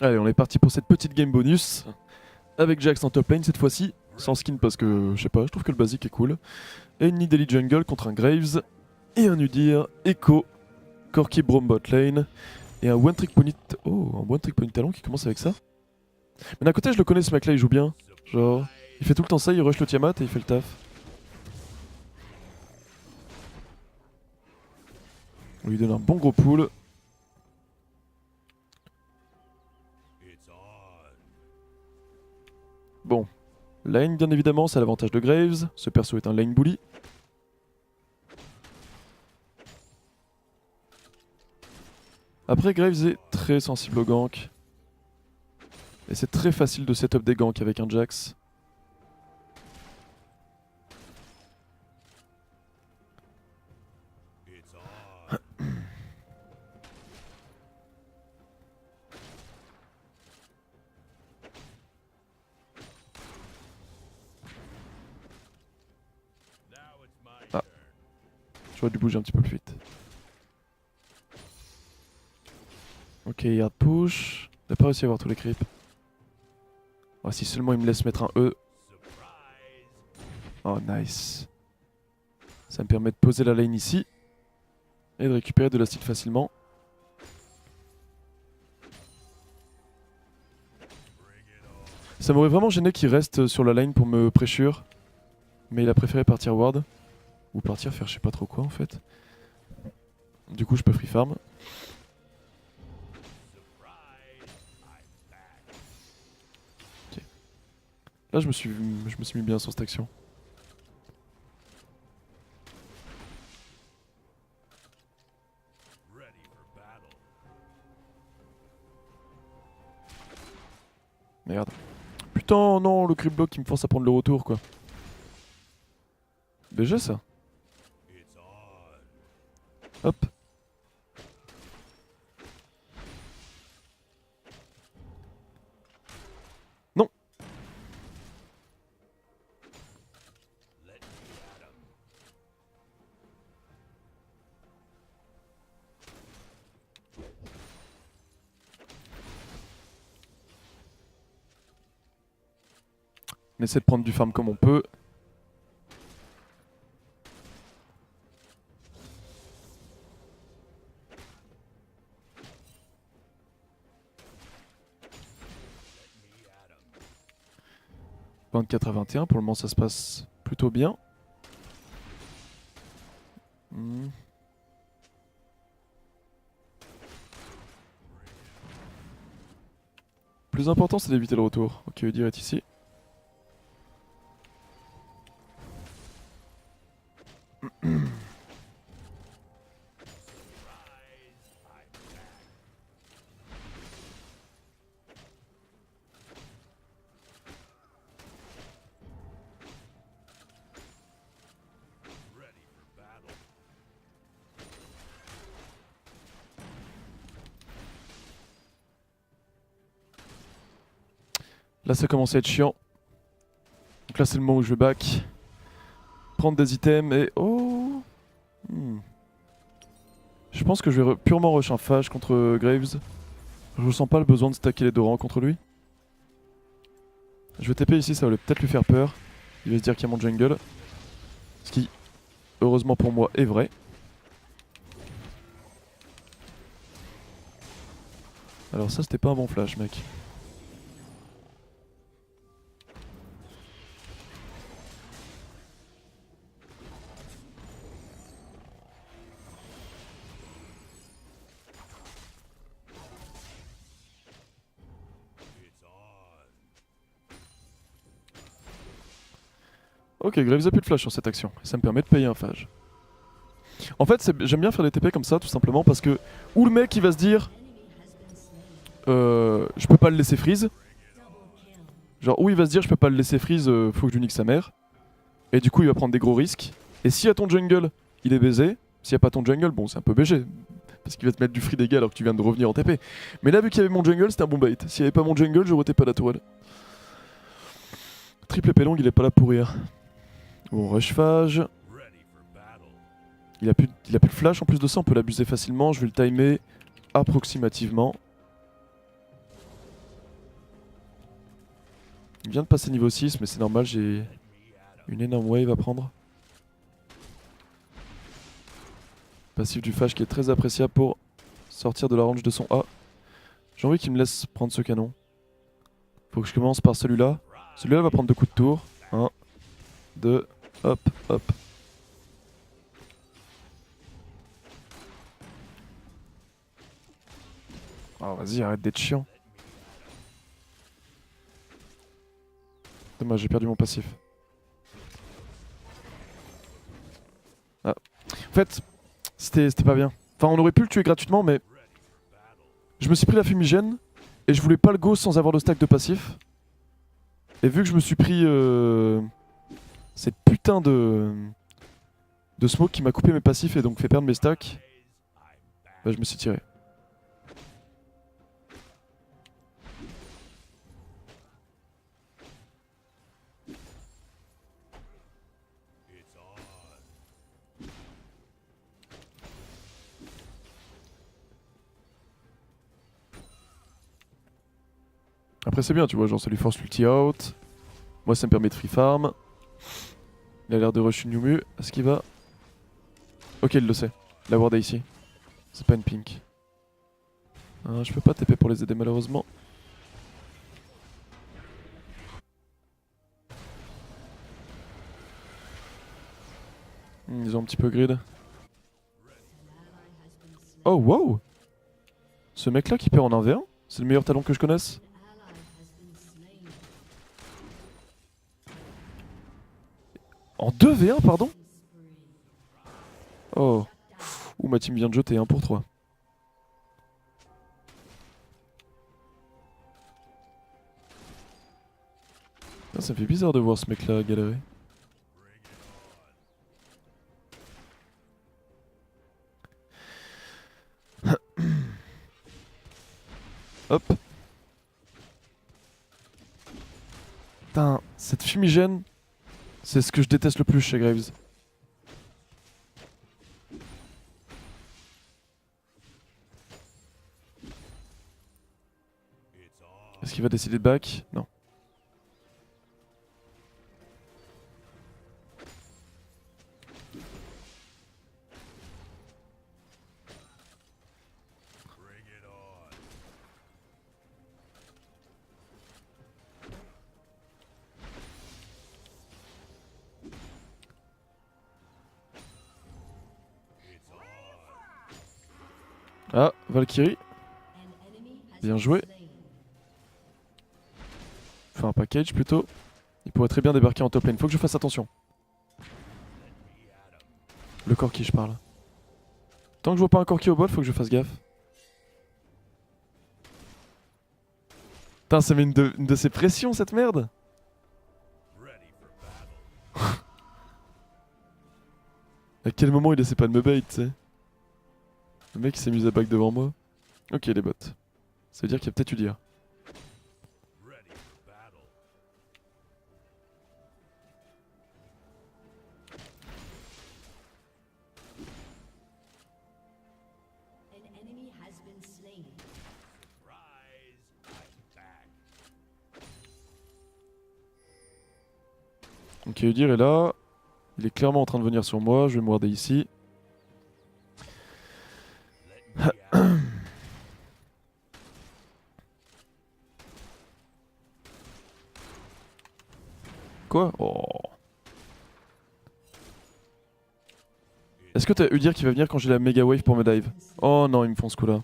Allez, on est parti pour cette petite game bonus. Avec Jax en top lane cette fois-ci. Sans skin parce que, je sais pas, je trouve que le basique est cool. Et une Nidalee jungle contre un Graves. Et un Udyr, Echo, Corki Braum bot lane. Et un one trick pony... Oh, un one trick pony talon qui commence avec ça. Mais d'un côté, je le connais ce mec là, il joue bien. Genre, il fait tout le temps ça, il rush le Tiamat et il fait le taf. On lui donne un bon gros pull. Bon, lane bien évidemment, c'est à l'avantage de Graves. Ce perso est un lane bully. Après, Graves est très sensible au gank. Et c'est très facile de setup des ganks avec un Jax. Ah, j'aurais dû bouger un petit peu plus vite. Ok, yard push. Il n'a pas réussi à avoir tous les creeps. Oh, si seulement il me laisse mettre un E. Oh, nice. Ça me permet de poser la lane ici. Et de récupérer de l'acide facilement. Ça m'aurait vraiment gêné qu'il reste sur la lane pour me pressure. Mais il a préféré partir ward. Ou partir faire je sais pas trop quoi en fait. Du coup je peux free farm. Ok. Là je me suis mis bien sur cette action. Merde. Putain non, le creep block qui me force à prendre le retour quoi. BG ça. Hop. Non. On essaie de prendre du farm comme on peut. « 24 à 21, pour le moment ça se passe plutôt bien. Plus important c'est d'éviter le retour. Ok, Udyr est ici. Là ça commence à être chiant. Donc là c'est le moment où je vais back. Prendre des items et... Oh Je pense que je vais purement rush un phage contre Graves. Je ressens pas le besoin de stacker les deux rangs contre lui. Je vais TP ici, ça va peut-être lui faire peur. Il va se dire qu'il y a mon jungle. Ce qui, heureusement pour moi, est vrai. Alors ça c'était pas un bon flash mec. Ok, Graves a plus de flash sur cette action, et ça me permet de payer un phage. En fait, j'aime bien faire des TP comme ça, tout simplement, parce que... Ou le mec il va se dire... je peux pas le laisser freeze. Genre, ou il va se dire je peux pas le laisser freeze, faut que je lui nique sa mère. Et du coup il va prendre des gros risques. Et si à ton jungle, il est baisé, s'il y a pas ton jungle, bon c'est un peu BG. Parce qu'il va te mettre du free dégâts alors que tu viens de revenir en TP. Mais là vu qu'il y avait mon jungle, c'était un bon bait. S'il y avait pas mon jungle, j'aurais TP à la tourelle. Triple épée longue, il est pas là pour rire. Bon, rush phage. Il a plus de flash, en plus de ça on peut l'abuser facilement. Je vais le timer approximativement. Il vient de passer niveau 6, mais c'est normal, j'ai une énorme wave à prendre. Passif du Fash qui est très appréciable pour sortir de la range de son A. J'ai envie qu'il me laisse prendre ce canon. Faut que je commence par celui-là. Celui-là va prendre 2 coups de tour. 1, 2, hop, hop. Oh vas-y, arrête d'être chiant. Dommage, j'ai perdu mon passif. Ah. En fait, c'était pas bien. Enfin, on aurait pu le tuer gratuitement, mais... Je me suis pris la fumigène, et je voulais pas le go sans avoir le stack de passif. Et vu que je me suis pris... cette putain de smoke qui m'a coupé mes passifs et donc fait perdre mes stacks, bah je me suis tiré. Après c'est bien, tu vois, genre ça lui force l'ulti out. Moi ça me permet de free farm. Il a l'air de rush une Yumu. Est-ce qu'il va... Ok, il le sait. La ward est ici. C'est pas une pink. Je peux pas TP pour les aider malheureusement. Ils ont un petit peu grid. Oh wow! Ce mec là qui perd en 1v1, c'est le meilleur talon que je connaisse. En 2v1 pardon? Oh. Ouh, ma team vient de jeter 1 pour 3. Ah, ça me fait bizarre de voir ce mec là galérer. Hop. Putain, cette fumigène, c'est ce que je déteste le plus chez Graves. Est-ce qu'il va décider de back? Non. Ah, Valkyrie. Bien joué. Enfin, un package plutôt. Il pourrait très bien débarquer en top lane. Faut que je fasse attention. Le Corki, je parle. Tant que je vois pas un Corki au bol, faut que je fasse gaffe. Putain, ça met une de ces pressions cette merde. À quel moment il essaie pas de me bait, tu sais? Le mec il s'amuse à back devant moi. Ok, les bots. Ça veut dire qu'il y a peut-être eu dire. Ok, Udyr est là. Il est clairement en train de venir sur moi. Je vais me warder ici. Quoi? Oh. Est-ce que t'as Udyr qui va venir quand j'ai la méga wave pour me dive? Oh non, ils me font ce coup là.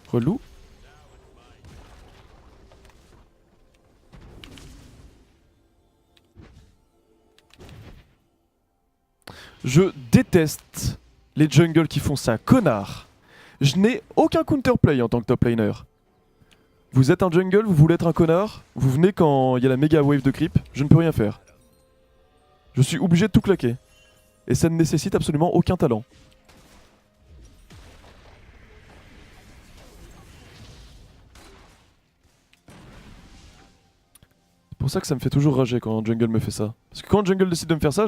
Relou. Je déteste les jungles qui font ça, connard. Je n'ai aucun counterplay en tant que top laner. Vous êtes un jungle, vous voulez être un connard, vous venez quand il y a la méga wave de creep, je ne peux rien faire. Je suis obligé de tout claquer. Et ça ne nécessite absolument aucun talent. C'est pour ça que ça me fait toujours rager quand un jungle me fait ça. Parce que quand un jungle décide de me faire ça,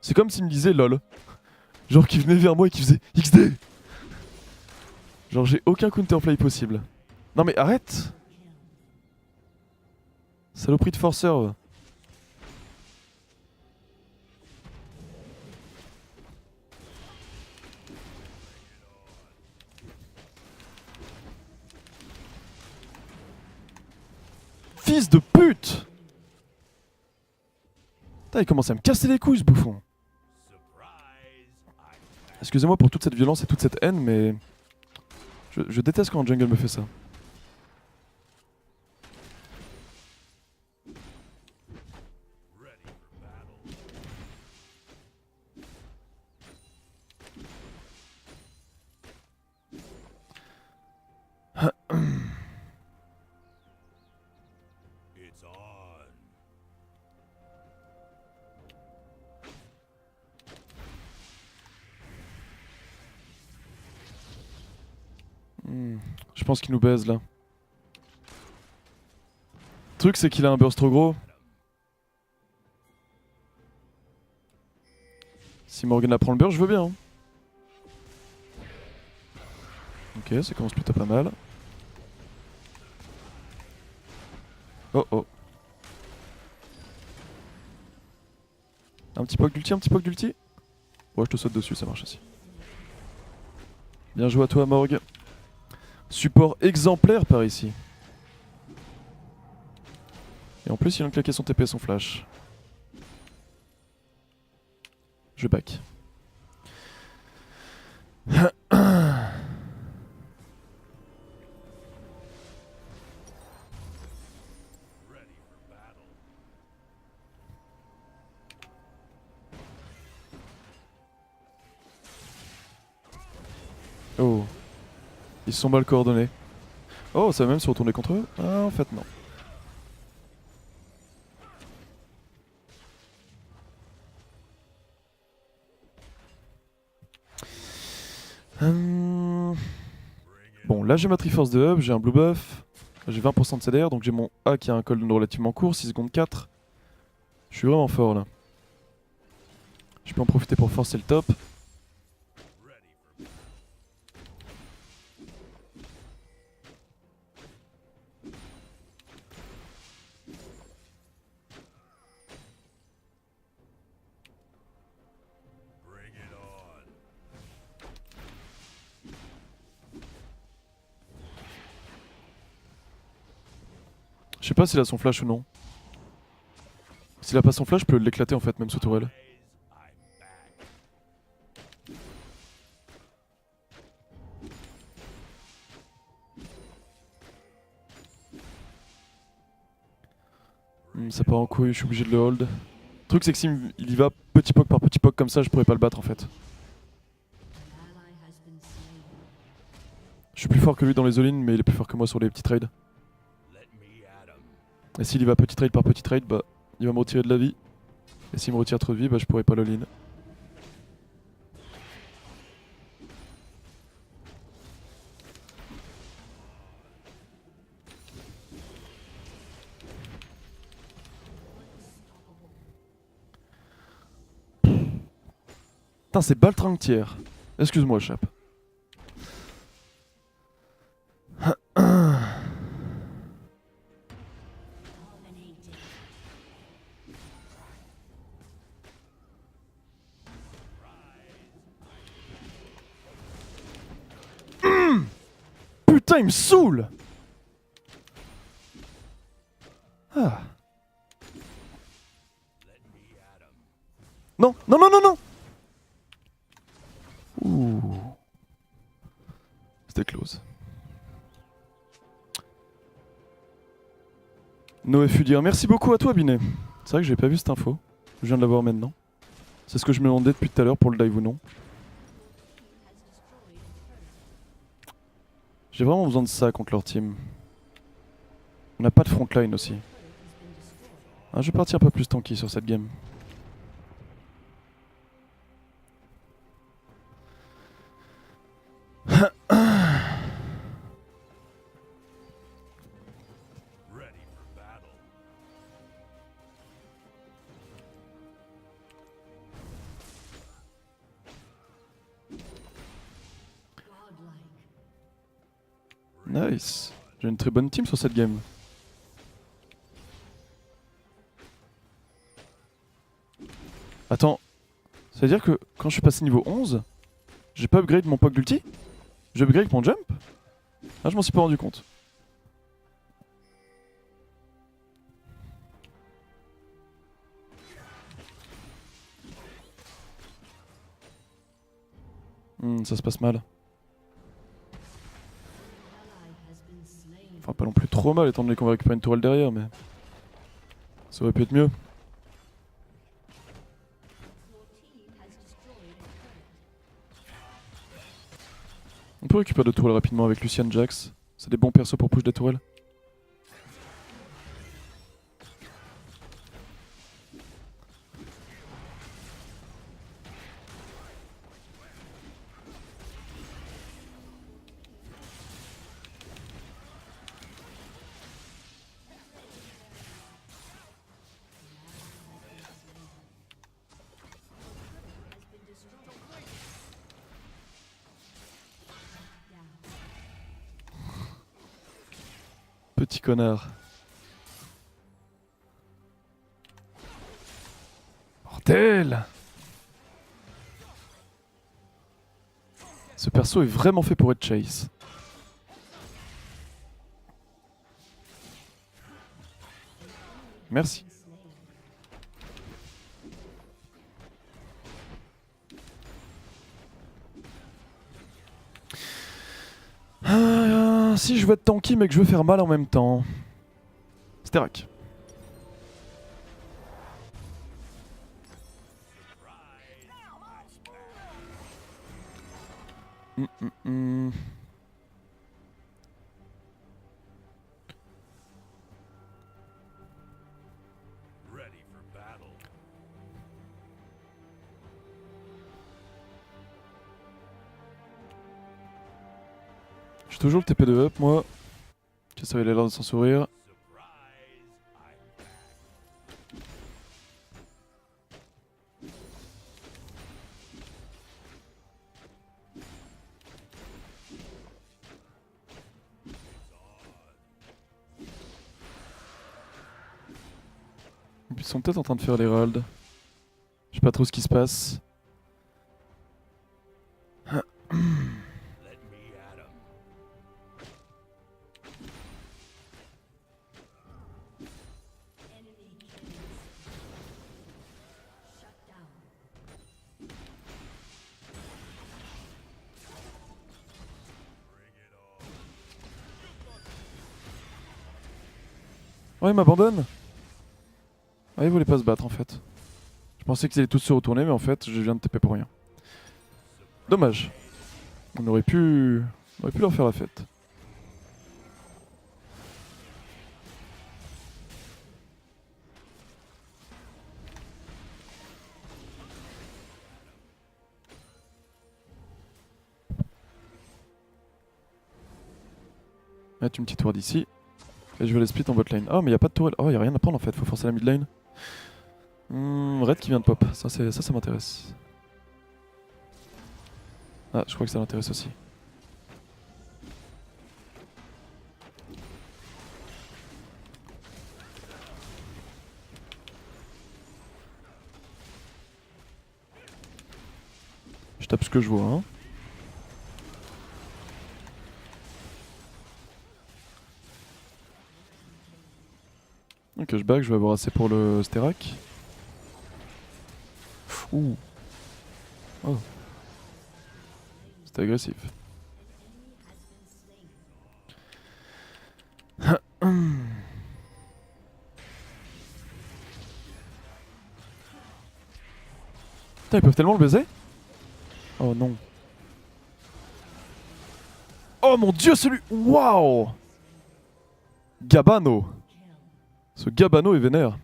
c'est comme s'il me disait lol. Genre qui venait vers moi et qui faisait XD. Genre j'ai aucun counterplay possible. Non mais arrête. Saloperie de forceur. Fils de pute. Putain, il commence à me casser les couilles ce bouffon. Excusez-moi pour toute cette violence et toute cette haine, mais... Je déteste quand un jungle me fait ça. Je pense qu'il nous baise là. Le truc c'est qu'il a un burst trop gros. Si Morgana prend le burst, je veux bien. Hein. Ok, ça commence plutôt pas mal. Oh oh. Un petit poke d'ulti, un petit poke d'ulti. Ouais, je te saute dessus, ça marche aussi. Bien joué à toi, Morg. Support exemplaire par ici. Et en plus, il vient de claquer son TP et son flash. Je back. Oh. Ils se sont mal coordonnés. Oh, ça va même se retourner contre eux? Ah, en fait, non. Bon, là j'ai ma Triforce de hub, j'ai un blue buff, j'ai 20% de CDR, donc j'ai mon A qui a un cooldown relativement court, 6 secondes 4. Je suis vraiment fort là. Je peux en profiter pour forcer le top. Je sais pas s'il a son flash ou non. S'il a pas son flash, je peux l'éclater en fait, même sous tourelle. Ça part en couille, je suis obligé de le hold. Le truc c'est que s'il y va petit poke par petit poke comme ça, je pourrais pas le battre en fait. Je suis plus fort que lui dans les all-in, mais il est plus fort que moi sur les petits trades. Et s'il y va petit trade par petit trade, bah il va me retirer de la vie. Et s'il me retire trop de vie, bah je pourrais pas l'all-in. Putain, c'est Baltringue-Tiers. Excuse-moi, Chap. Putain, il me saoule. Ah. Non, non, non, non, non. Ouh. C'était close. Noé dire merci beaucoup à toi, Binet. C'est vrai que j'ai pas vu cette info. Je viens de la voir maintenant. C'est ce que je me demandais depuis tout à l'heure pour le dive ou non. J'ai vraiment besoin de ça contre leur team. On n'a pas de frontline aussi. Ah, je vais partir un peu plus tanky sur cette game. Nice. J'ai une très bonne team sur cette game. Attends, ça veut dire que quand je suis passé niveau 11, j'ai pas upgrade mon POC d'ulti? J'ai upgrade mon jump? Ah, je m'en suis pas rendu compte. Ça se passe mal. Enfin, pas non plus trop mal étant donné qu'on va récupérer une tourelle derrière, mais ça aurait pu être mieux. On peut récupérer de tourelles rapidement avec Lucian Jax. C'est des bons persos pour push des tourelles. Petit connard. Bordel! Ce perso est vraiment fait pour être chase. Merci. Si je veux être tanky mais que je veux faire mal en même temps. Sterak. J'ai toujours le TP de up moi. Que ça avait l'air de s'en sourire. Ils sont peut-être en train de faire l'Herald. Je sais pas trop ce qui se passe. Ouais, il m'abandonne. Ah, il voulait pas se battre en fait. Je pensais qu'ils allaient tous se retourner, mais en fait, je viens de TP pour rien. Dommage. On aurait pu leur faire la fête. Mettre une petite ward ici. Et je vais les split en bot lane. Oh, mais y a pas de tourelle. Oh, y a rien à prendre en fait, faut forcer la mid lane. Red qui vient de pop, ça m'intéresse. Ah, je crois que ça l'intéresse aussi. Je tape ce que je vois, hein. Ok, je back, je vais avoir assez pour le Sterak. Ouh. Oh. C'était agressif. Putain, ils peuvent tellement le baiser. Oh non. Oh mon dieu, celui... Waouh. Gabano. Ce Gabano est vénère.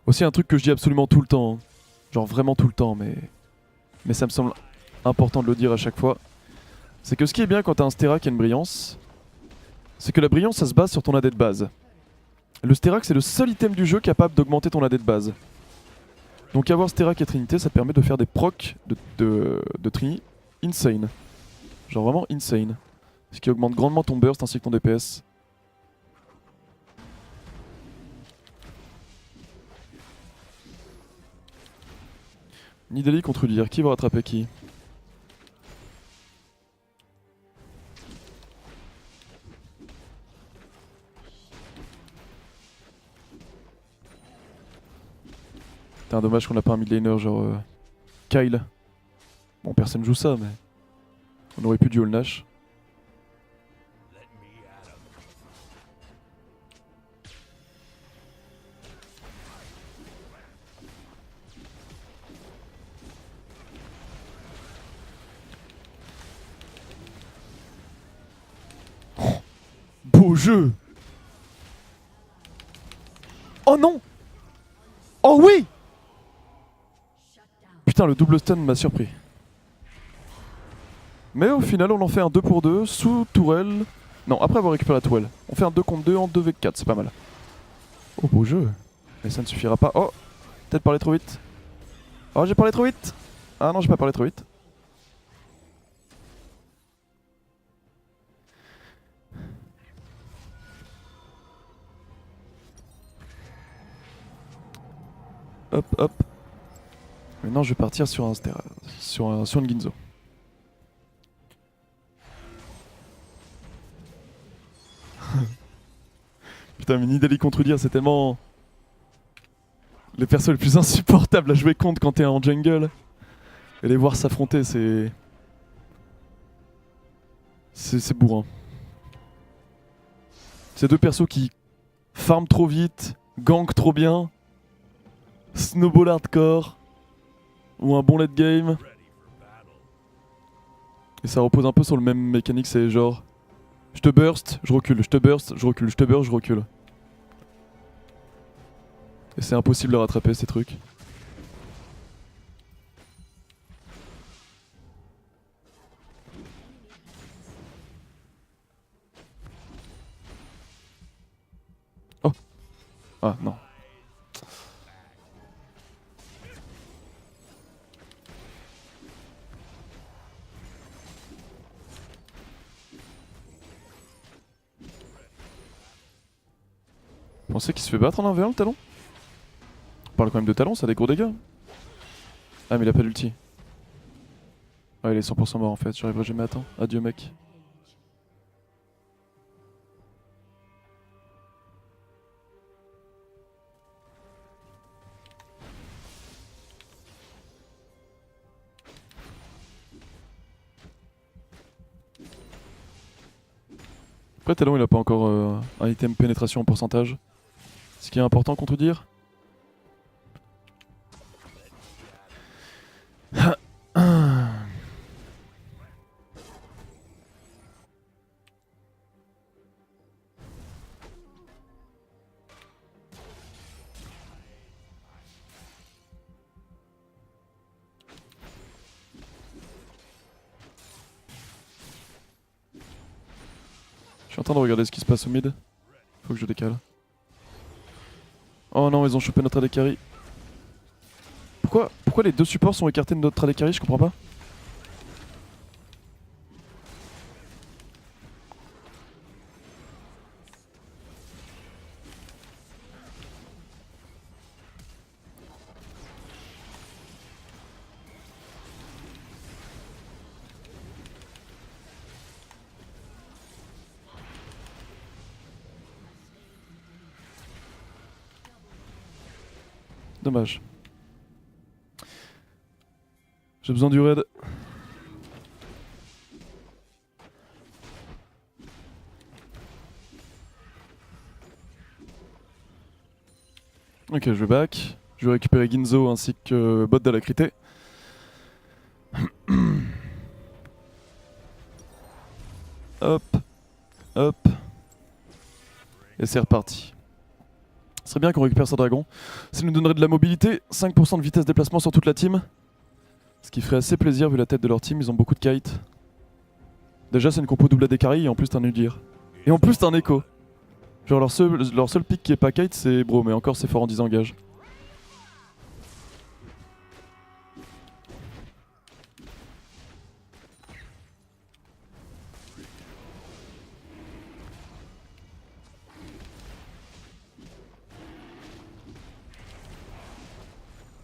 Aussi un truc que je dis absolument tout le temps. Hein. Genre vraiment tout le temps, mais ça me semble important de le dire à chaque fois. C'est que ce qui est bien quand t'as un Stera qui a une brillance, c'est que la brillance ça se base sur ton AD de base. Le Sterak c'est le seul item du jeu capable d'augmenter ton AD de base. Donc avoir Sterak et Trinité ça te permet de faire des procs de Trini insane. Genre vraiment insane. Ce qui augmente grandement ton burst ainsi que ton DPS. Nidalee contre Udyr, qui va rattraper qui? C'est un dommage qu'on n'a pas un mid laner genre Kyle. Bon personne joue ça mais on aurait pu duel Nash. Beau jeu. Oh non. Oh oui. Putain le double stun m'a surpris. Mais au final on en fait un 2 pour 2 sous tourelle. Non après avoir récupéré la tourelle. On fait un 2 contre 2 en 2v4 c'est pas mal. Oh beau jeu. Mais ça ne suffira pas. Oh peut-être parler trop vite. Oh j'ai parlé trop vite. Ah non j'ai pas parlé trop vite. Hop hop. Maintenant je vais partir sur un sur une Ginzo. Putain mais Nidalee contre Udyr c'est tellement... les persos les plus insupportables à jouer contre quand t'es en jungle. Et les voir s'affronter c'est... c'est bourrin. C'est deux persos qui farment trop vite, gankent trop bien, snowball hardcore, ou un bon late game. Et ça repose un peu sur le même mécanique, c'est genre... je te burst, je recule, je te burst, je recule, je te burst, je recule. Et c'est impossible de rattraper ces trucs. Oh. Ah non. Vous pensez qu'il se fait battre en 1v1 le talon? On parle quand même de talon, ça a des gros dégâts. Ah mais il a pas d'ulti. Ah il est 100% mort en fait, j'arriverai jamais à temps. Adieu mec. Après talon il a pas encore un item pénétration en pourcentage. Ce qui est important contre Udyr. Je suis en train de regarder ce qui se passe au mid. Faut que je décale. Oh non, ils ont chopé notre AD carry. Pourquoi les deux supports sont écartés de notre AD carry? Je comprends pas. Dommage. J'ai besoin du raid. Ok, je vais back. Je vais récupérer Ginzo ainsi que bot d'Alacrité. Hop, hop. Et c'est reparti. Ce serait bien qu'on récupère ce dragon. Ça nous donnerait de la mobilité, 5% de vitesse de déplacement sur toute la team. Ce qui ferait assez plaisir vu la tête de leur team, ils ont beaucoup de kites. Déjà c'est une compo double AD carry et en plus t'as un Udyr. Et en plus t'as un écho. Genre leur seul pick qui est pas kite c'est bro, mais encore c'est fort en disengage.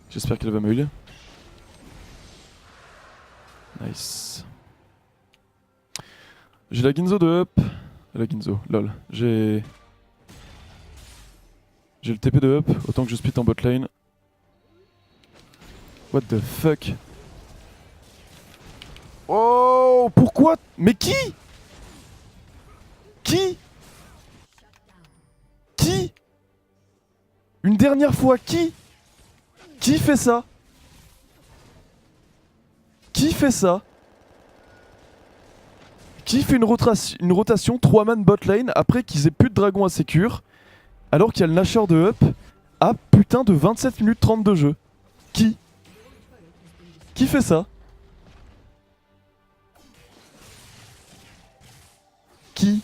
J'espère qu'elle va me heal. Nice. J'ai la Ginzo de up. La Ginzo, lol. J'ai le TP de up, autant que je split en bot lane. What the fuck? Oh, pourquoi? Mais qui? Qui? Qui? Une dernière fois, qui? Qui fait ça? Qui fait ça? Qui fait une rotation 3 man bot lane après qu'ils aient plus de dragon à sécure, alors qu'il y a le Nashor de up à putain de 27 minutes 30 de jeu? Qui? Qui fait ça? Qui?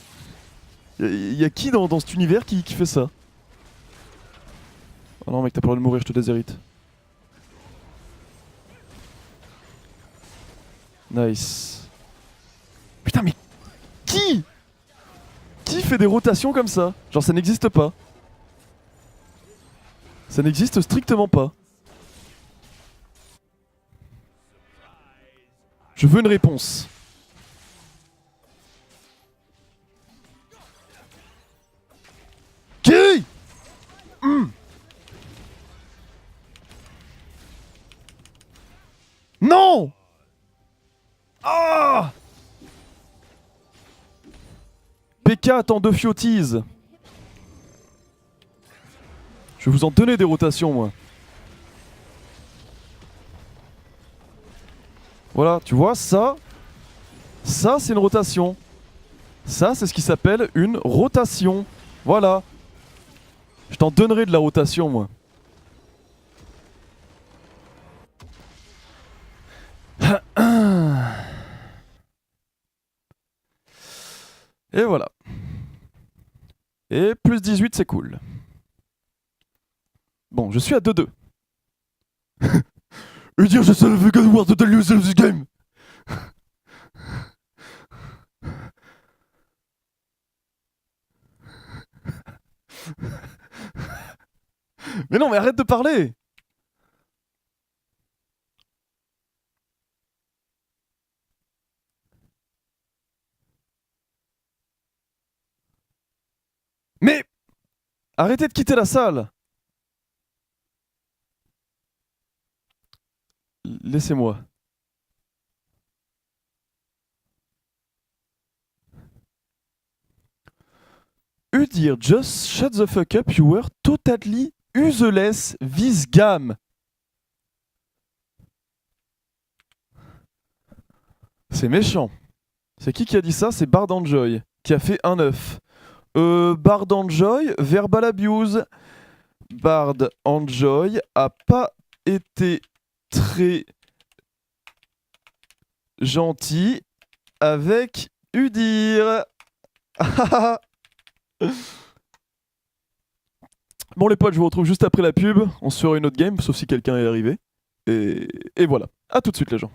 Y a qui dans cet univers qui fait ça? Oh non mec, t'as pas le droit de mourir, je te déshérite. Nice. Putain mais qui? Qui fait des rotations comme ça? Genre ça n'existe pas. Ça n'existe strictement pas. Je veux une réponse. Qui? Non! Ah! PK attend 2 fiotis. Je vais vous en donner des rotations moi. Voilà, tu vois, ça c'est une rotation. Ça c'est ce qui s'appelle une rotation. Voilà. Je t'en donnerai de la rotation moi. Et voilà. Et plus 18 c'est cool. Bon, je suis à 2-2. Et dire je sais le God War to tell you this game. Mais non, mais arrête de parler. Mais arrêtez de quitter la salle. Laissez-moi. Udir, just shut the fuck up, you were totally useless this game. C'est méchant. C'est qui a dit ça? C'est Bard Enjoy qui a fait un œuf. Bard Enjoy, verbal abuse. Bard Enjoy a pas été très gentil avec Udir. Bon les potes, je vous retrouve juste après la pub. On se fera une autre game, sauf si quelqu'un est arrivé. Et voilà. A tout de suite les gens.